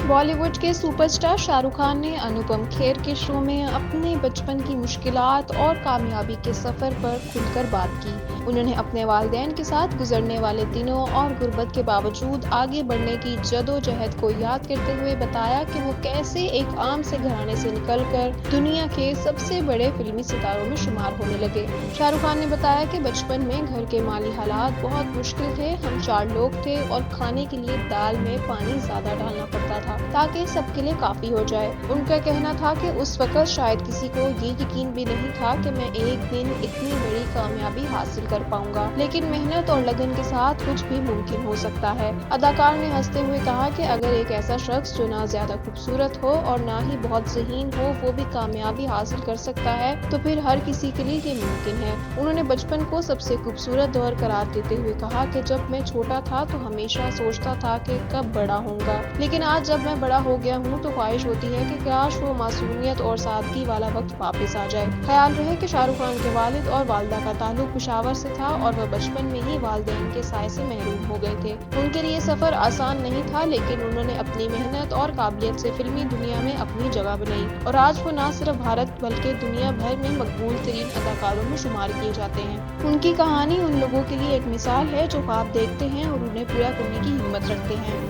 बॉलीवुड के सुपरस्टार शाहरुख खान ने अनुपम खेर के शो में अपने बचपन की मुश्किलात और कामयाबी के सफर पर खुलकर बात की। उन्होंने अपने वालिदैन के साथ गुजरने वाले दिनों और गुर्बत के बावजूद आगे बढ़ने की जदोजहद को याद करते हुए बताया कि वो कैसे एक आम से घराने से निकलकर दुनिया के सबसे बड़े फिल्मी सितारों में शुमार होने लगे। शाहरुख खान ने बताया कि बचपन में घर के माली हालात बहुत मुश्किल थे। हम 4 लोग थे और खाने के लिए दाल में पानी ज्यादा डालना पड़ता था ताकि सबके लिए काफी हो जाए। उनका कहना था कि उस वक्त शायद किसी को ये यकीन भी नहीं था कि मैं एक दिन इतनी बड़ी कामयाबी हासिल कर पाऊंगा, लेकिन मेहनत और लगन के साथ कुछ भी मुमकिन हो सकता है। अदाकार ने हंसते हुए कहा कि अगर एक ऐसा शख्स जो ना ज्यादा खूबसूरत हो और ना ही बहुत ज़हीन हो वो भी कामयाबी हासिल कर सकता है तो फिर हर किसी के लिए ये मुमकिन है। उन्होंने बचपन को सबसे खूबसूरत दौर करार देते हुए कहा कि जब मैं छोटा था तो हमेशा सोचता था कि कब बड़ा होऊंगा, लेकिन आज जब मैं बड़ा हो गया हूँ तो ख्वाहिश होती है कि काश वो मासूमियत और सादगी वाला वक्त वापस आ जाए। ख्याल रहे कि शाहरुख खान के वालिद और वालिदा का ताल्लुक पेशावर से था और वह बचपन में ही वालिदैन के साए से महरूम हो गए थे। उनके लिए सफर आसान नहीं था, लेकिन उन्होंने अपनी मेहनत और काबिलियत से फिल्मी दुनिया में अपनी जगह बनाई और आज वो न सिर्फ भारत बल्कि दुनिया भर में मकबूल तरीन अदाकारों में शुमार किए जाते हैं। उनकी कहानी उन लोगों के लिए एक मिसाल है जो ख्वाब देखते हैं और उन्हें पूरा करने की हिम्मत रखते हैं।